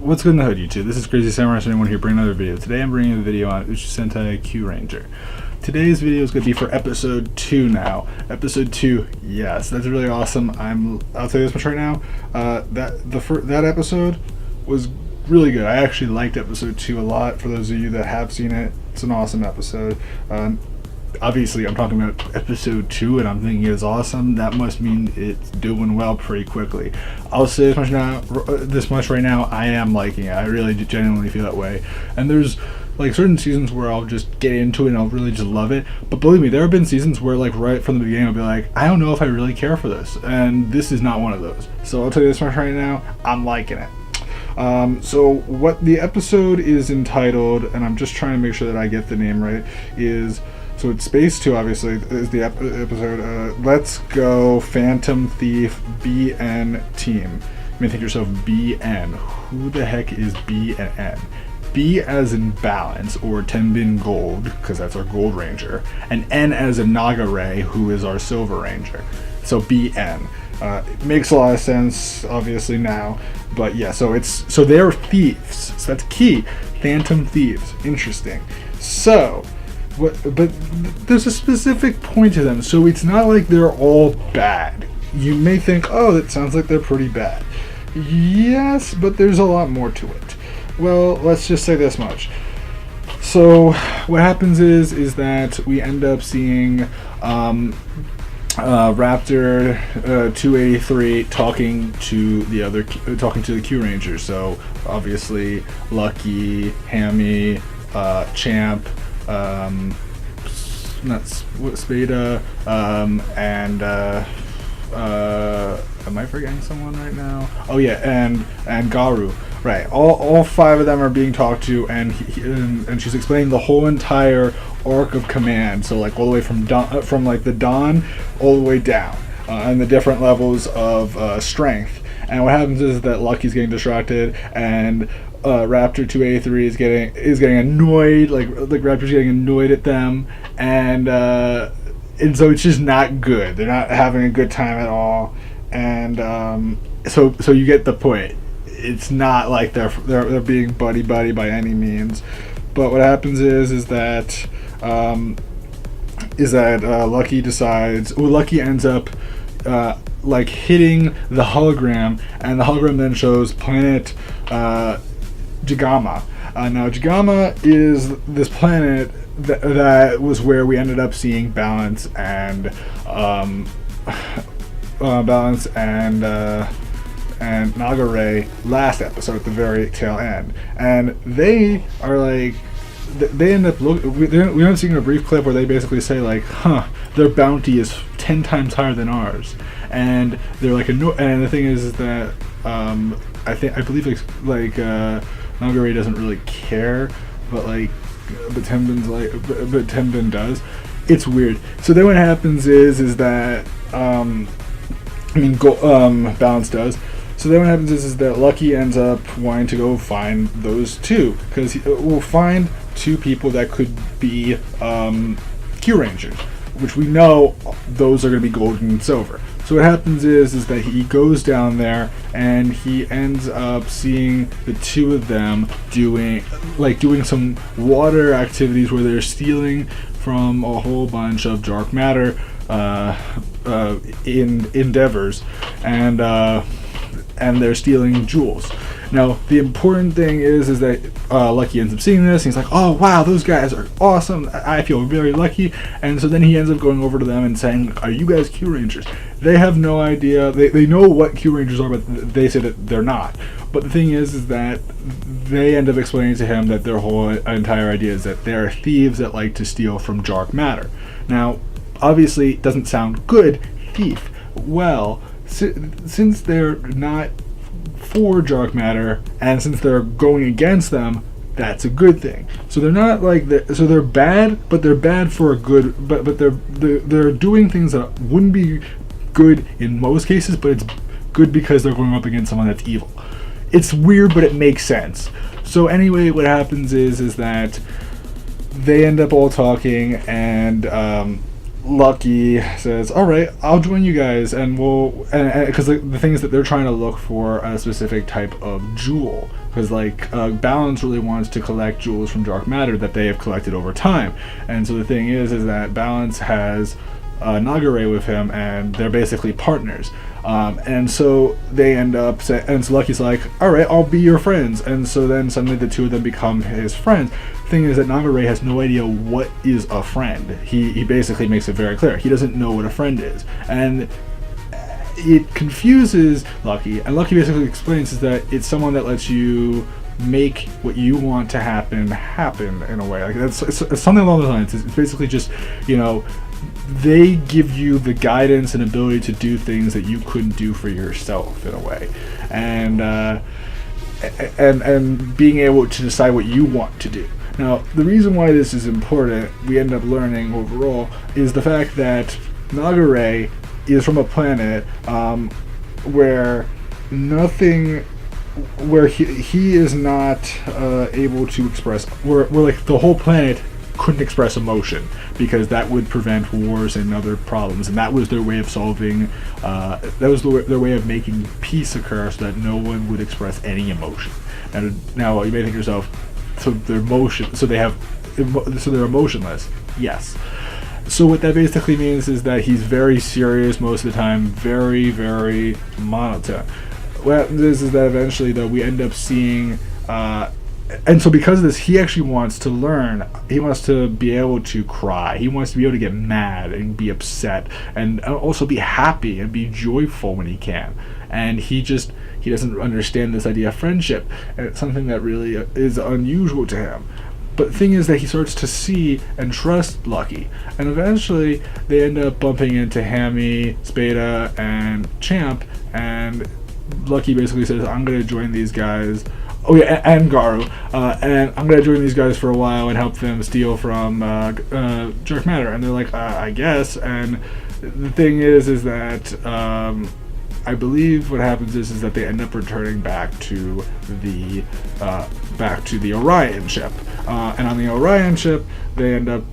What's good in the hood, YouTube? This is Crazy Samurai 71 here bringing another video. Today I'm bringing a video on Uchuu Sentai Kyuranger. Today's video is going to be for episode 2 now. Episode 2, yes, that's really awesome. I'll tell you this much right now. That episode was really good. I actually liked episode 2 a lot. For those of you that have seen it, it's an awesome episode. Obviously, I'm talking about episode 2, and I'm thinking it's awesome. That must mean it's doing well pretty quickly. I'll say this much right now. I am liking it. I really genuinely feel that way. And there's like certain seasons where I'll just get into it and I'll really just love it. But believe me, there have been seasons where like right from the beginning I'll be like, I don't know if I really care for this, and this is not one of those. So I'll tell you this much right now. I'm liking it. So what the episode is entitled, and I'm just trying to make sure that I get the name right, is. So it's Space 2, obviously, is the episode. Let's Go Phantom Thief BN Team. You may think to yourself, BN. Who the heck is B and N? B as in balance, or Tenbin Gold, because that's our Gold Ranger. And N as in Naga, who is our Silver Ranger. So BN. It makes a lot of sense, obviously, now. But yeah, so they're thieves. So that's key. Phantom Thieves. Interesting. So... But there's a specific point to them, so it's not like they're all bad. You may think, oh, that sounds like they're pretty bad. Yes, but there's a lot more to it. Well, let's just say this much. So what happens is that we end up seeing Raptor 283 talking to the Kyuranger. So obviously Lucky, Hammy, Champ. Spada, and am I forgetting someone right now? Oh yeah, and Garu. Right, all 5 of them are being talked to, and she's explaining the whole entire arc of command. So like all the way from the dawn all the way down, and the different levels of strength. And what happens is that Lucky's getting distracted, and Raptor 283 is getting annoyed, like Raptor's getting annoyed at them, and so it's just not good. They're not having a good time at all, and so you get the point. It's not like they're being buddy by any means, but what happens is that Lucky ends up like hitting the hologram, and the hologram then shows planet Jagama. Now Jagama is this planet that was where we ended up seeing Balance and Naga last episode at the very tail end, and they are like they end up we don't see a brief clip where they basically say like, their bounty is 10 times higher than ours, and they're like and the thing is that I believe Naga doesn't really care, but Tenbin does. It's weird. So then what happens is that Balance does. So then what happens is that Lucky ends up wanting to go find those 2, because we'll find 2 people that could be Kyurangers, which we know those are going to be gold and silver. So what happens is that he goes down there and he ends up seeing the 2 of them doing some water activities where they're stealing from a whole bunch of dark matter endeavors, and they're stealing jewels. Now, the important thing is that Lucky ends up seeing this, and he's like, oh wow, those guys are awesome, I feel very lucky. And so then he ends up going over to them and saying, are you guys Kyurangers? They have no idea. They know what Kyurangers are, but they say that they're not. But the thing is that they end up explaining to him that their whole entire idea is that they're thieves that like to steal from dark matter. Now, obviously, it doesn't sound good, thief. Well, since they're not for dark matter, and since they're going against them, that's a good thing. So they're not like so they're bad, but they're bad for a good. But they're doing things that wouldn't be good in most cases, but it's good because they're going up against someone that's evil. It's weird, but it makes sense. So anyway, what happens is that they end up all talking, and Lucky says, "All right, I'll join you guys, and we'll." And because the thing is that they're trying to look for a specific type of jewel, because Balance really wants to collect jewels from dark matter that they have collected over time, and so the thing is that Balance has Naga with him, and they're basically partners. And so they end up and so Lucky's like, all right, I'll be your friends. And so then suddenly the two of them become his friends. Thing is that Naga has no idea what is a friend. He basically makes it very clear. He doesn't know what a friend is. And it confuses Lucky. And Lucky basically explains is that it's someone that lets you make what you want to happen in a way. Like it's something along those lines. It's basically just, they give you the guidance and ability to do things that you couldn't do for yourself in a way, and being able to decide what you want to do. Now, the reason why this is important, we end up learning overall, is the fact that Naga is from a planet where he is not able to express, where like the whole planet couldn't express emotion, because that would prevent wars and other problems, and that was their way of solving their way of making peace occur, so that no one would express any emotion. And now you may think to yourself, so they're emotionless. Yes. So what that basically means is that he's very serious most of the time, very, very monotone. What happens is that eventually, though, we end up seeing and so because of this, he actually wants to learn. He wants to be able to cry. He wants to be able to get mad and be upset, and also be happy and be joyful when he can. And he doesn't understand this idea of friendship. And it's something that really is unusual to him. But the thing is that he starts to see and trust Lucky. And eventually, they end up bumping into Hammy, Spada, and Champ. And Lucky basically says, I'm going to join these guys. Oh yeah, and Garu, and I'm gonna join these guys for a while and help them steal from dark matter. And they're like, I guess. And the thing is that I believe what happens is that they end up returning back to the Orion ship, and on the Orion ship they end up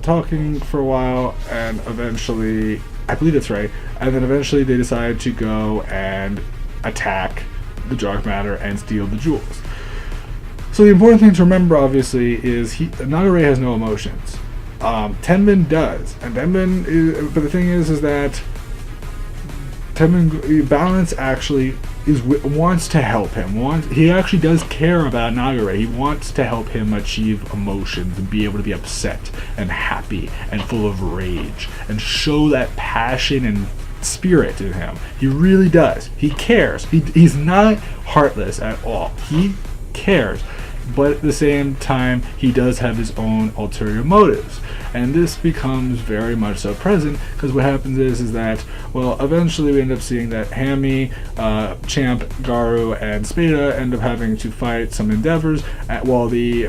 talking for a while, and eventually, I believe that's right, and then eventually they decide to go and attack the dark matter and steal the jewels. So the important thing to remember, obviously, is Naga has no emotions. Tenmin does, and but the thing is that Tenmin Balance actually wants to help him. He actually does care about Naga. He wants to help him achieve emotions and be able to be upset and happy and full of rage and show that passion and spirit in him. He really does. He cares. He's not heartless at all. He cares. But at the same time, he does have his own ulterior motives. And this becomes very much so present, because what happens is that, well, eventually we end up seeing that Hammy, Champ, Garu, and Spada end up having to fight some endeavors, while the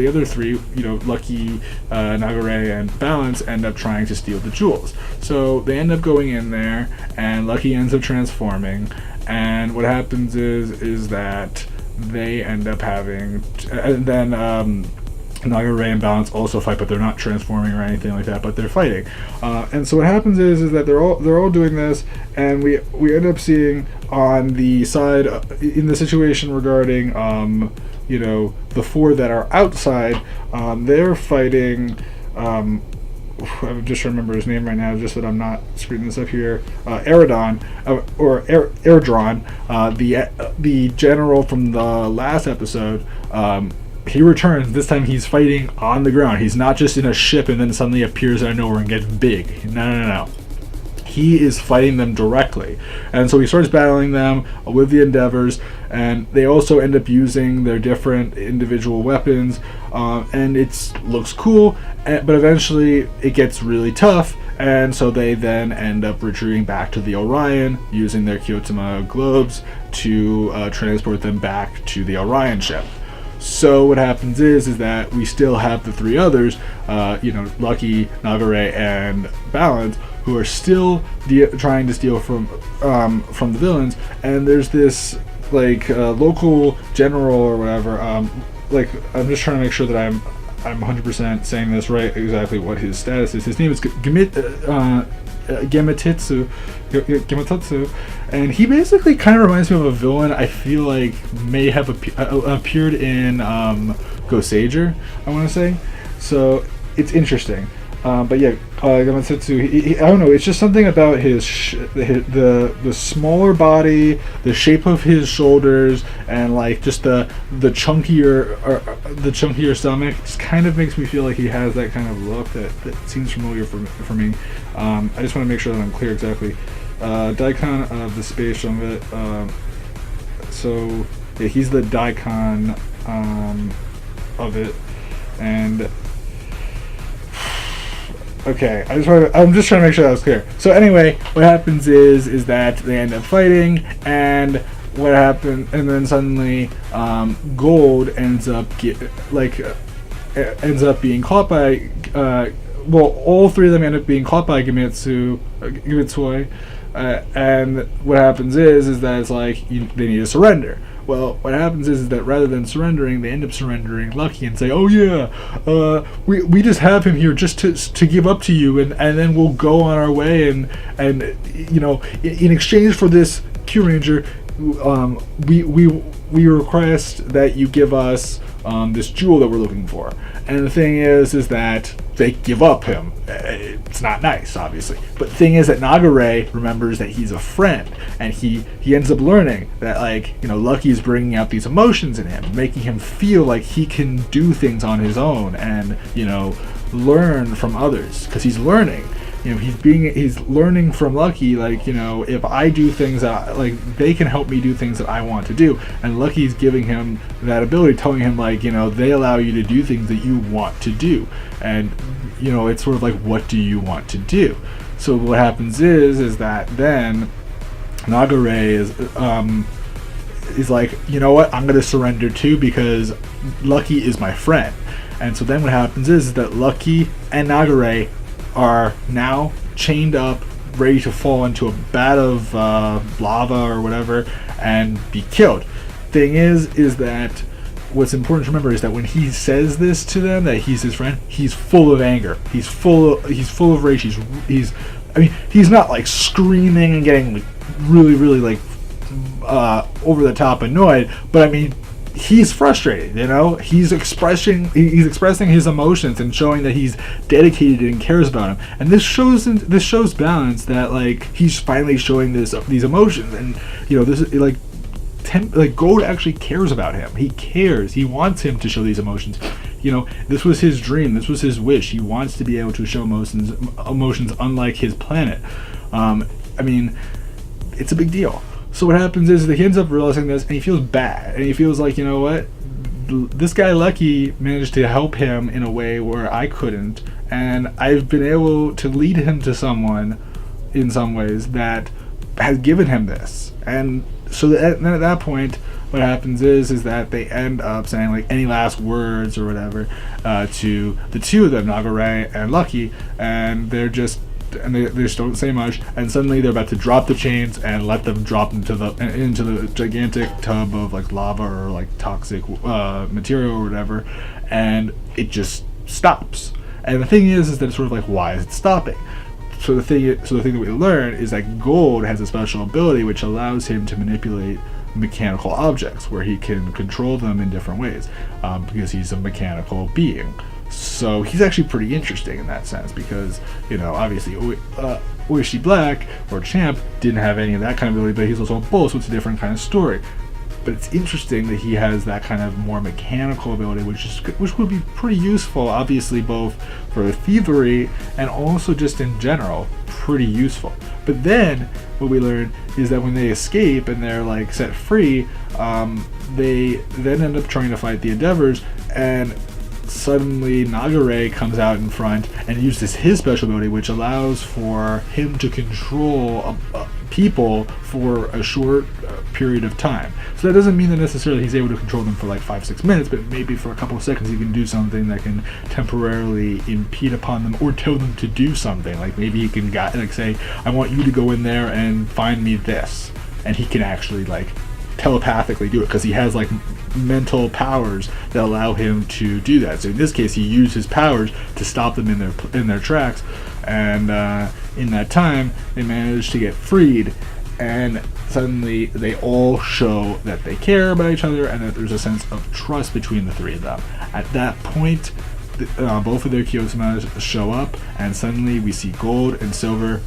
other three, Lucky, Naga, and Balance, end up trying to steal the jewels. So they end up going in there, and Lucky ends up transforming, and what happens is that they end up having, and then Naga and Balance also fight, but they're not transforming or anything like that, but they're fighting. And so what happens is that they're all doing this, and we end up seeing on the side in the situation regarding the four that are outside, they're fighting. I just remember his name right now, just that I'm not screwing this up here. Eridon, or Airdron, the general from the last episode. He returns. This time he's fighting on the ground. He's not just in a ship and then suddenly appears out of nowhere and gets big. No. He is fighting them directly. And so he starts battling them with the Endeavors, and they also end up using their different individual weapons, and it looks cool, but eventually it gets really tough, and so they then end up retreating back to the Orion using their Kyotama globes to transport them back to the Orion ship. So what happens is that we still have the three others, Lucky, Naga, and Balance, who are still trying to steal from the villains. And there's this local general or whatever. I'm just trying to make sure that I'm 100% saying this right, exactly what his status is. His name is Gematotsu, and he basically kind of reminds me of a villain I feel like may have appeared in Gosager, I want to say. So it's interesting. But yeah, Gematotsu, I don't know, it's just something about the smaller body, the shape of his shoulders, and like just the chunkier stomach just kind of makes me feel like he has that kind of look that seems familiar for me. I just want to make sure that I'm clear exactly. Daikon of the Space Shumvet. So yeah, he's the Daikon of it, and okay, I'm just trying to make sure that was clear. So anyway, what happens is that they end up fighting, and and then suddenly Gold ends up being caught by all three of them end up being caught by Gemitsui, and what happens is that it's like they need to surrender. Well, what happens is that rather than surrendering, they end up surrendering Lucky and say, "Oh yeah, we just have him here just to give up to you, and then we'll go on our way, and in exchange for this Kyuranger, we request that you give us this jewel that we're looking for." And the thing is that they give up him. It's not nice, obviously. But the thing is that Naga remembers that he's a friend, and he ends up learning that Lucky is bringing out these emotions in him, making him feel like he can do things on his own and learn from others, because he's learning. He's learning from Lucky, if I do things that, they can help me do things that I want to do. And Lucky's giving him that ability, telling him, they allow you to do things that you want to do. And, it's sort of like, what do you want to do? So what happens is that then Naga is like, you know what, I'm going to surrender too, because Lucky is my friend. And so then what happens is that Lucky and Naga are now chained up, ready to fall into a vat of lava or whatever and be killed. Thing is that what's important to remember is that when he says this to them, that he's his friend, he's full of anger. He's full of rage. He's not screaming and getting really over the top annoyed, but he's frustrated, he's expressing his emotions and showing that he's dedicated and cares about him. And this shows balance, that he's finally showing these emotions, and this is Gold actually cares about him. He cares. He wants him to show these emotions. This was his dream. This was his wish. He wants to be able to show emotions unlike his planet. It's a big deal. So what happens is that he ends up realizing this, and he feels bad, and he feels like, you know what, this guy Lucky managed to help him in a way where I couldn't, and I've been able to lead him to someone in some ways that has given him this. And so then at that point, what happens is that they end up saying any last words or whatever to the two of them, Naga and Lucky, and they just don't say much, and suddenly they're about to drop the chains and let them drop into the gigantic tub of lava or toxic material or whatever, and it just stops. And the thing is that it's sort of why is it stopping? So the thing that we learn is that Gold has a special ability which allows him to manipulate mechanical objects, where he can control them in different ways, because he's a mechanical being. So he's actually pretty interesting in that sense, because obviously Oishi Black or Champ didn't have any of that kind of ability, but he's also a bull, so it's a different kind of story. But it's interesting that he has that kind of more mechanical ability, which would be pretty useful, obviously, both for thievery and also just in general, pretty useful. But then what we learn is that when they escape and they're set free, they then end up trying to fight the Endeavors, and suddenly Naga comes out in front and uses his special ability, which allows for him to control people for a short period of time. So that doesn't mean that necessarily he's able to control them for 5-6 minutes, but maybe for a couple of seconds he can do something that can temporarily impede upon them or tell them to do something. Maybe he can say, I want you to go in there and find me this, and he can actually telepathically do it, because he has mental powers that allow him to do that. So in this case, he used his powers to stop them in their tracks, and in that time, they managed to get freed. And suddenly, they all show that they care about each other, and that there's a sense of trust between the three of them. At that point, both of their Kyosumas show up, and suddenly we see Gold and Silver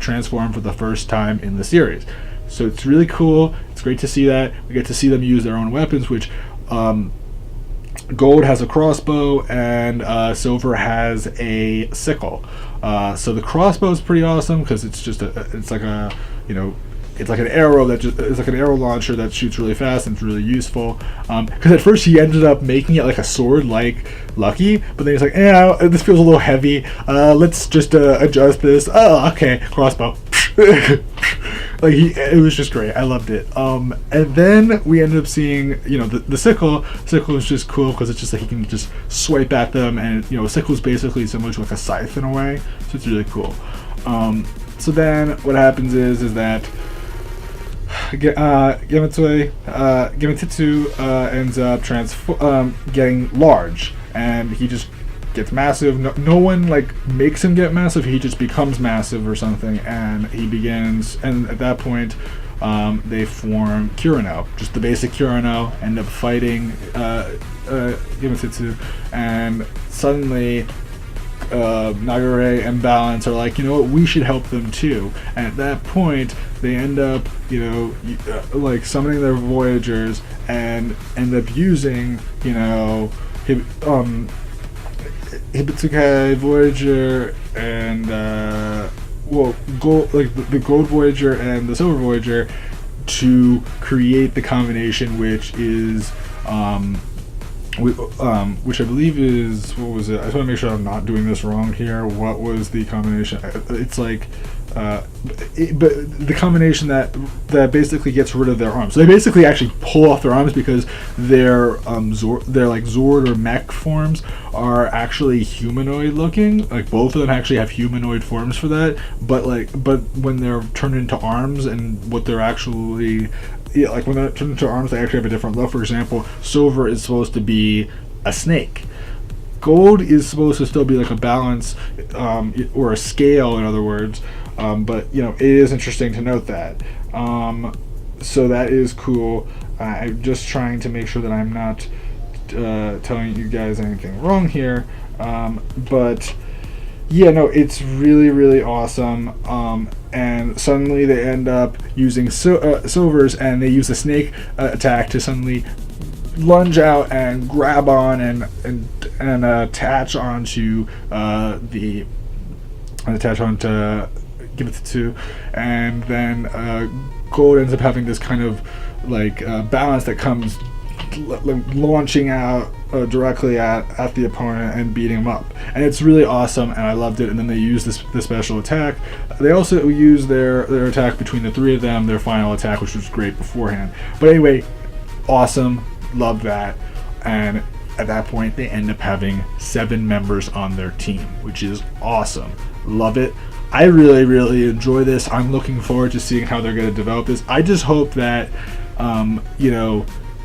transform for the first time in the series. So it's really cool. It's great to see that. We get to see them use their own weapons, which Gold has a crossbow and Silver has a sickle. So the crossbow is pretty awesome because it's like an arrow it's like an arrow launcher that shoots really fast and it's really useful. Because at first he ended up making it like a sword like Lucky, but then he's like, this feels a little heavy. Let's just adjust this. Oh, okay, crossbow. It was just great. I loved it. And then we ended up seeing, the sickle. Sickle is just cool because it's just like he can just swipe at them, and sickle is basically similar to like a scythe in a way. So it's really cool. So then what happens is that Gemitsu ends up getting large, and he just gets massive. No one makes him get massive. He just becomes massive or something, and he begins. And at that point, they form Kurano, just the basic Kurano. End up fighting Gemitsu, and suddenly Nagare and Balance are like, we should help them too. And at that point, they end up, summoning their Voyagers and end up using, Hibitsukai Voyager and the Gold Voyager and the Silver Voyager to create the combination, which is which I believe is, what was it? I just want to make sure I'm not doing this wrong here. What was the combination? It's but the combination that basically gets rid of their arms. So they basically actually pull off their arms because their Zord or mech forms are actually humanoid looking. Like both of them actually have humanoid forms for that. But when they're turned into arms and what they're actually when they're turned into arms, they actually have a different look. For example, Silver is supposed to be a snake. Gold is supposed to still be like a balance, or a scale, in other words. But it is interesting to note that. So that is cool. I'm just trying to make sure that I'm not telling you guys anything wrong here. But yeah, no, it's really, really awesome. And suddenly they end up using Silvers, and they use the snake attack to suddenly lunge out and grab on and attach onto Gemitsu, and then Gold ends up having this kind of balance that comes launching out directly at the opponent and beating him up, and it's really awesome, and I loved it. And then they use the special attack. They also use their attack between the three of them, their final attack, which was great beforehand. But anyway, awesome, loved that. And at that point, they end up having 7 members on their team, which is awesome. Love it. I really, really enjoy this. I'm looking forward to seeing how they're going to develop this. I just hope that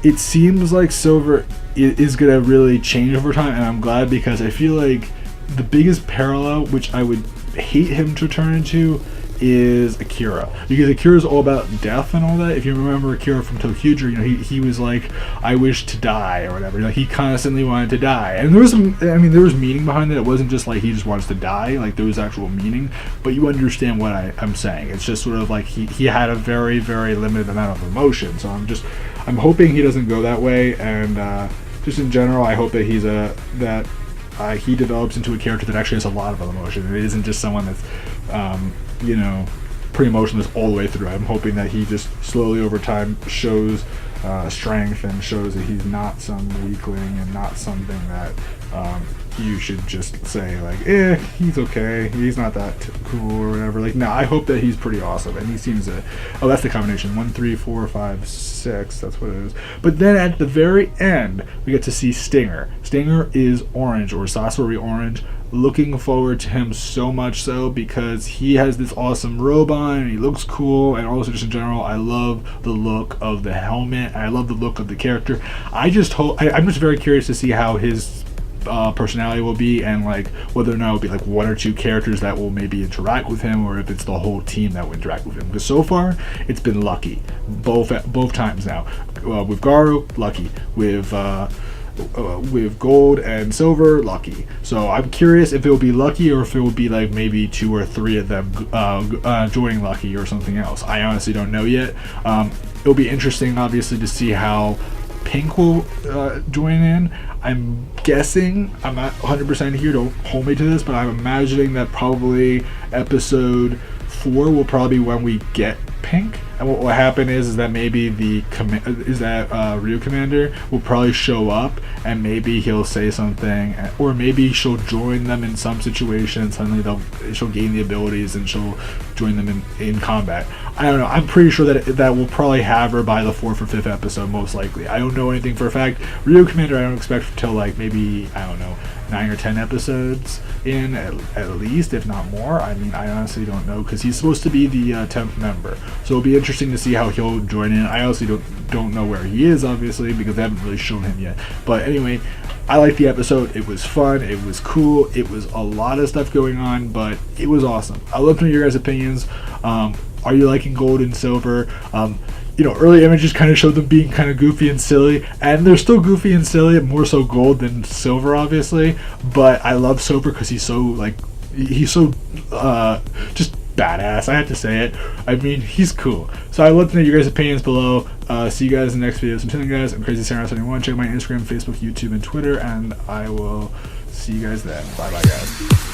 it seems like Silver is going to really change over time, and I'm glad, because I feel like the biggest parallel, which I would hate him to turn into, is Akira, because Akira is all about death and all that. If you remember Akira from TheKingNappy, he was like, I wish to die, or whatever. He constantly wanted to die, and there was meaning behind it. It wasn't just like he just wants to die. There was actual meaning, but you understand what I'm saying. It's just sort of like he had a very, very limited amount of emotion. So I'm hoping he doesn't go that way, and just in general, I hope that he develops into a character that actually has a lot of emotion. It isn't just someone that's pretty emotionless all the way through. I'm hoping that he just slowly over time shows strength, and shows that he's not some weakling, and not something that you should just say he's okay, he's not that cool or whatever. No, I hope that he's pretty awesome, and he seems to. Oh, that's the combination 1, 3, 4, 5, 6. That's what it is. But then at the very end, we get to see Stinger. Stinger is orange, or Sasori orange. looking forward to him so much so because he has this awesome robe on and he looks cool, and also just in general I love the look of the helmet, I love the look of the character. I'm just very curious to see how his personality will be, and like whether or not it'll be like one or two characters that will maybe interact with him, or if it's the whole team that will interact with him. Because so far it's been lucky both times now. With Garu, lucky. With Gold and Silver, lucky. So I'm curious if it will be lucky, or if it will be like maybe 2 or 3 of them joining lucky or something else. I honestly don't know yet. It'll be interesting obviously to see how Pink will join in. I'm guessing, I'm not 100% here, don't hold me to this, but I'm imagining that probably episode 4 will probably be when we get Pink. And what will happen is that maybe Ryu Commander will probably show up, and maybe he'll say something, or maybe she'll join them in some situation. Suddenly she'll gain the abilities and she'll join them in combat. I don't know. I'm pretty sure that we'll probably have her by the 4th or 5th episode, most likely. I don't know anything for a fact. Ryu Commander I don't expect until like maybe, I don't know, 9 or 10 episodes in at least, if not more. I mean, I honestly don't know, because he's supposed to be the 10th member, so it'll be interesting to see how he'll join in. I honestly don't know where he is, obviously, because they haven't really shown him yet. But anyway, I liked the episode. It was fun, it was cool, it was a lot of stuff going on, but it was awesome. I'd love to know your guys' opinions. Are you liking Gold and Silver? Early images kind of showed them being kind of goofy and silly, and they're still goofy and silly, more so Gold than Silver, obviously. But I love Silver because he's so just badass. I have to say it. I mean, he's cool. So I'd love to know your guys' opinions below. See you guys in the next video. So until then, guys, I'm CrazySamurai71. Check my Instagram, Facebook, YouTube, and Twitter, and I will see you guys then. Bye, guys.